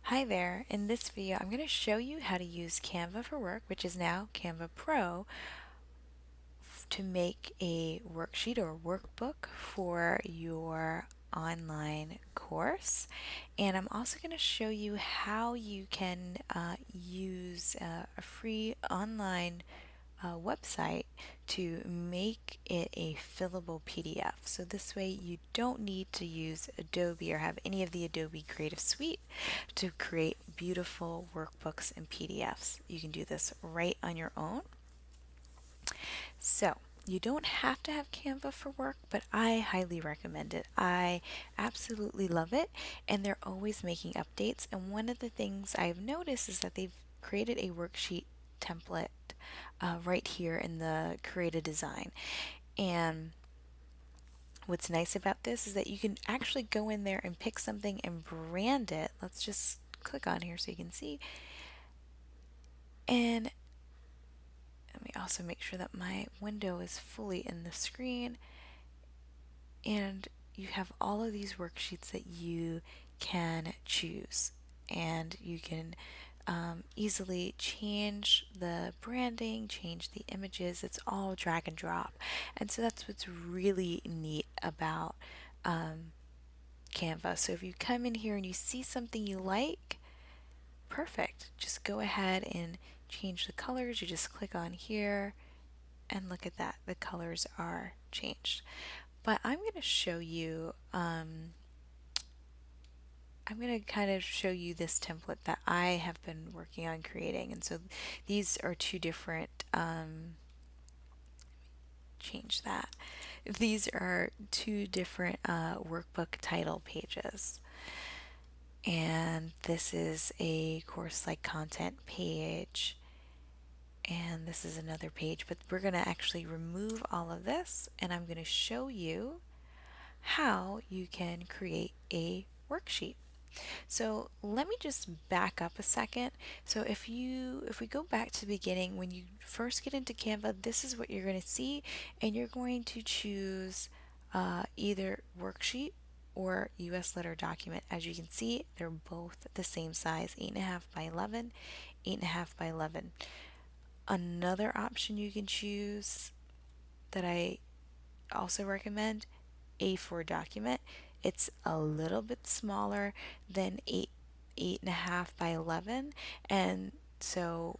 Hi there, in this video I'm going to show you how to use Canva for Work, which is now Canva Pro, to make a worksheet or workbook for your online course. And I'm also going to show you how you can use a free online website to make it a fillable PDF. So this way you don't need to use Adobe or have any of the Adobe Creative Suite to create beautiful workbooks and PDFs. You can do this right on your own. So you don't have to have Canva for work, but I highly recommend it. I absolutely love it, and they're always making updates. And one of the things I've noticed is that they've created a worksheet template right here in the create a design. And what's nice about this is that you can actually go in there and pick something and brand it. Let's just click on here so you can see. And let me also make sure that my window is fully in the screen. And you have all of these worksheets that you can choose, and you can easily change the branding, change the images. It's all drag and drop. And so that's what's really neat about Canva. So if you come in here and you see something you like, perfect. Just go ahead and change the colors. You just click on here and look at that. The colors are changed. But I'm going to show you, I'm going to kind of show you this template that I have been working on creating. And so these are two different, change that. These are two different workbook title pages. And this is a course like content page. And this is another page, but we're going to actually remove all of this, and I'm going to show you how you can create a worksheet. So let me just back up a second. So if we go back to the beginning, when you first get into Canva, this is what you're going to see, and you're going to choose either worksheet or US letter document. As you can see, they're both the same size, 8.5 by 11, 8.5 by 11. Another option you can choose that I also recommend, A4 document. It's a little bit smaller than 8.5 by 11, and so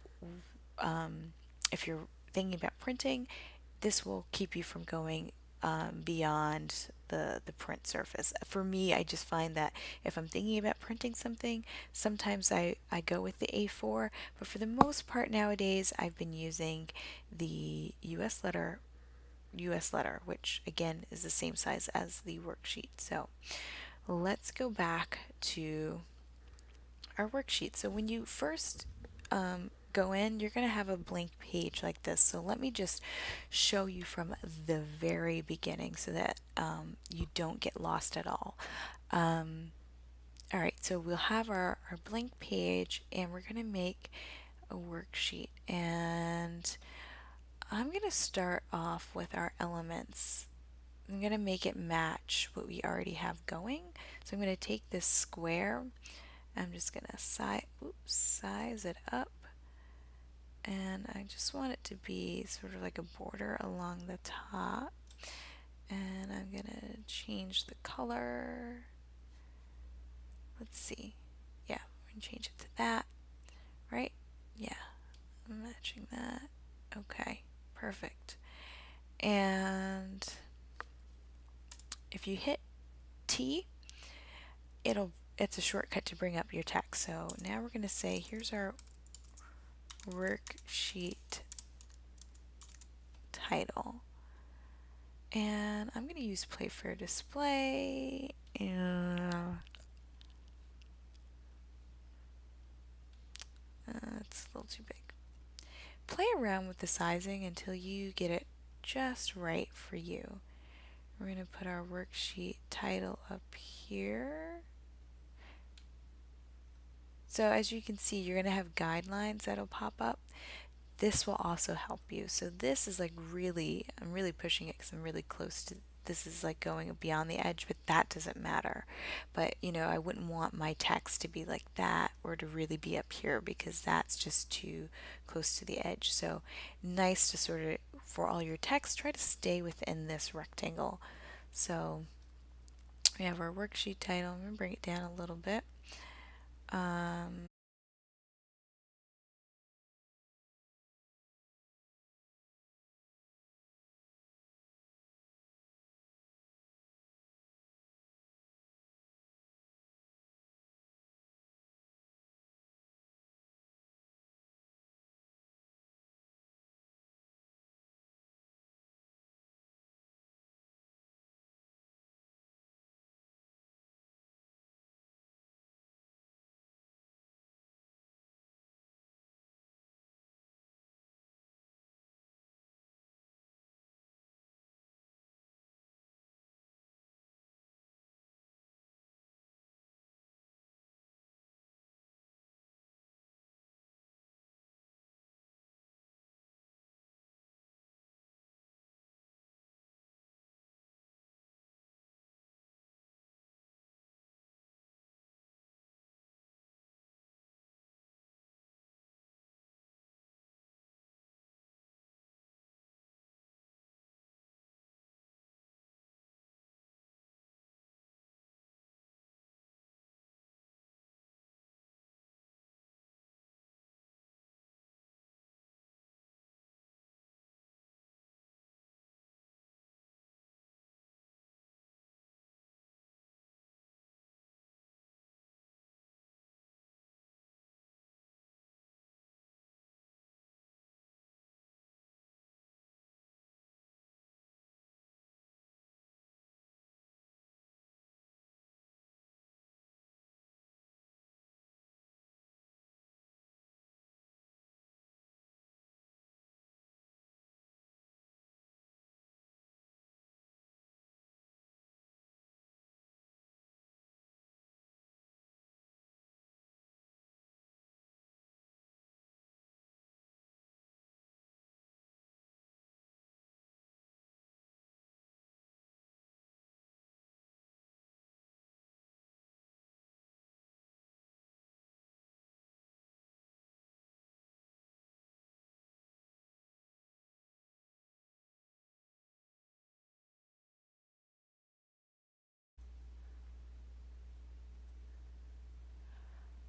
if you're thinking about printing, this will keep you from going beyond the print surface. For me, I just find that if I'm thinking about printing something, sometimes I go with the A4, but for the most part nowadays, I've been using the US letter, which again is the same size as the worksheet. So let's go back to our worksheet. So when you first go in, you're going to have a blank page like this. So let me just show you from the very beginning so that you don't get lost at all. All right, so we'll have our blank page, and we're going to make a worksheet. And I'm going to start off with our elements. I'm going to make it match what we already have going. So I'm going to take this square. I'm just going to size it up. And I just want it to be sort of like a border along the top. And I'm going to change the color. Let's see. Yeah, we're going to change it to that, right? Yeah, I'm matching that. Okay, perfect. And if you hit T, it's a shortcut to bring up your text. So now we're going to say, here's our worksheet title. And I'm going to use Play Fair Display. And it's a little too big. Play around with the sizing until you get it just right for you. We're going to put our worksheet title up here. So as you can see, you're going to have guidelines that'll pop up. This will also help you. So this is like really, I'm really pushing it because I'm really close to this is like going beyond the edge, but that doesn't matter. But I wouldn't want my text to be like that or to really be up here because that's just too close to the edge. So nice to sort of, for all your text, try to stay within this rectangle. So we have our worksheet title. I'm going to bring it down a little bit.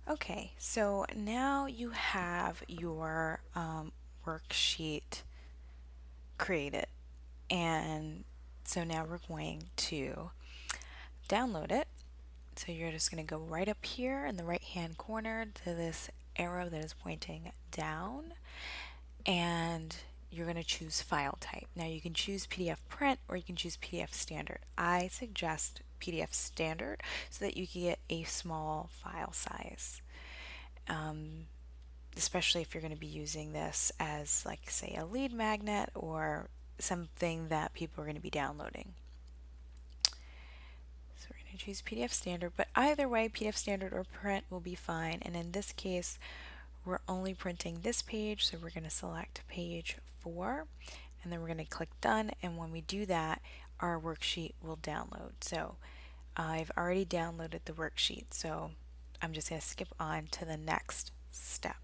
Okay, so now you have your worksheet created. And so now we're going to download it. So you're just going to go right up here in the right hand corner to this arrow that is pointing down, and you're going to choose file type. Now you can choose PDF print or you can choose PDF standard. I suggest PDF standard so that you can get a small file size. Especially if you're going to be using this as, like, say, a lead magnet or something that people are going to be downloading. So we're going to choose PDF standard, but either way, PDF standard or print will be fine. And in this case, we're only printing this page, so we're going to select page 4, and then we're going to click done. And when we do that, our worksheet will download. So I've already downloaded the worksheet, so I'm just going to skip on to the next step.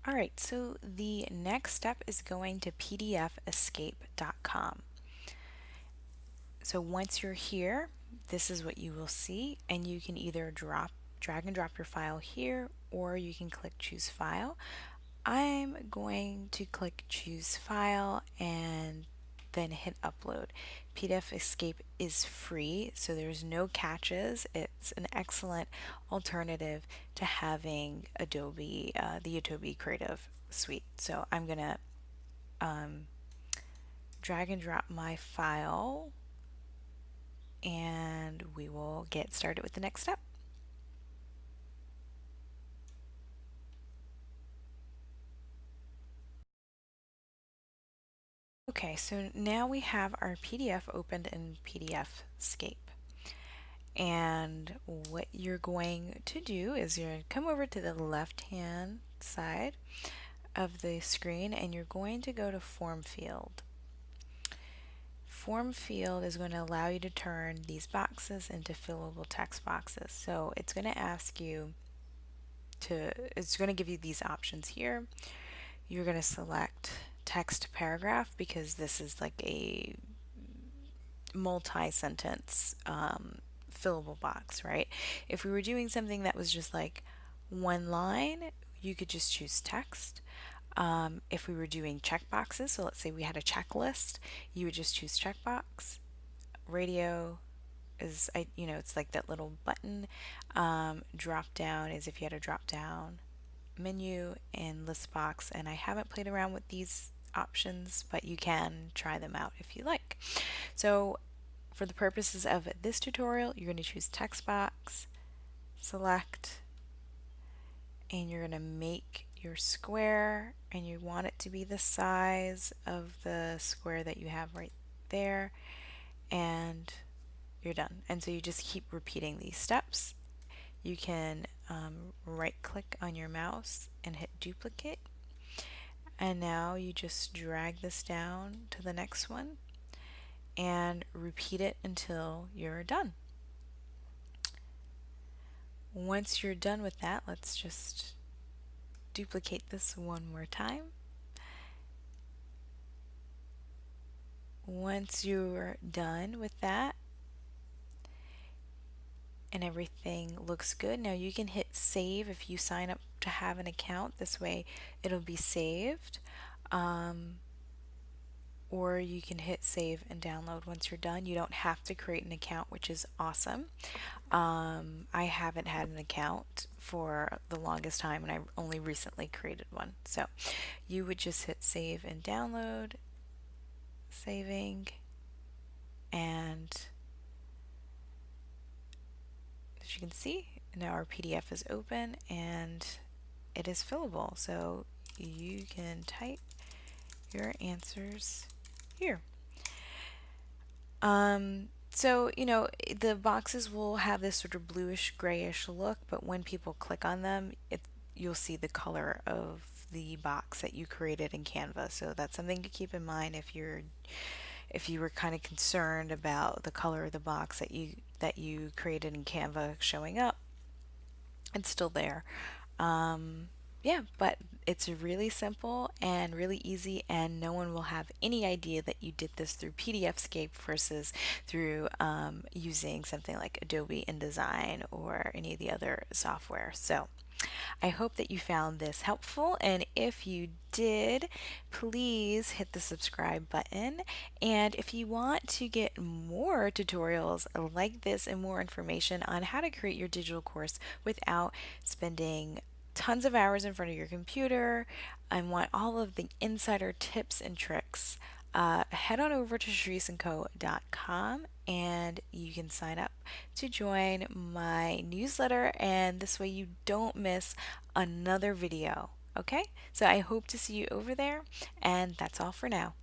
Alright, so the next step is going to pdfescape.com. So once you're here, this is what you will see, and you can either drag and drop your file here, or you can click choose file. I'm going to click choose file and then hit upload. PDF Escape is free, so there's no catches. It's an excellent alternative to having Adobe, the Adobe Creative Suite. So I'm gonna drag and drop my file, and we will get started with the next step. Okay, so now we have our PDF opened in PDF Escape. And what you're going to do is you're going to come over to the left hand side of the screen and you're going to go to Form Field. Form Field is going to allow you to turn these boxes into fillable text boxes. So it's going to ask you it's going to give you these options here. You're going to select text paragraph because this is like a multi-sentence fillable box, right? If we were doing something that was just like one line, you could just choose text. If we were doing checkboxes, so let's say we had a checklist, you would just choose checkbox. Radio is, it's like that little button. Drop down is if you had a drop down menu and list box. And I haven't played around with these options, but you can try them out if you like. So for the purposes of this tutorial, you're going to choose text box, select, and you're going to make your square, and you want it to be the size of the square that you have right there, and you're done. And so you just keep repeating these steps. You can right click on your mouse and hit duplicate, and now you just drag this down to the next one and repeat it until you're done. Once you're done with that, let's just duplicate this one more time. Once you're done with that and everything looks good, now you can hit save if you sign up to have an account. This way it'll be saved. Or you can hit save and download once you're done. You don't have to create an account, which is awesome. I haven't had an account for the longest time and I only recently created one. So you would just hit save and download, saving, and as you can see, now our PDF is open and it is fillable. So you can type your answers here. So, the boxes will have this sort of bluish grayish look, but when people click on them, you'll see the color of the box that you created in Canva. So that's something to keep in mind if you were kind of concerned about the color of the box that you created in Canva showing up. It's still there. Yeah, but it's really simple and really easy, and no one will have any idea that you did this through PDFscape versus through using something like Adobe InDesign or any of the other software. So I hope that you found this helpful, and if you did, please hit the subscribe button. And if you want to get more tutorials like this and more information on how to create your digital course without spending tons of hours in front of your computer and want all of the insider tips and tricks, head on over to shreesandco.com and you can sign up to join my newsletter, and this way you don't miss another video. Okay, so I hope to see you over there, and that's all for now.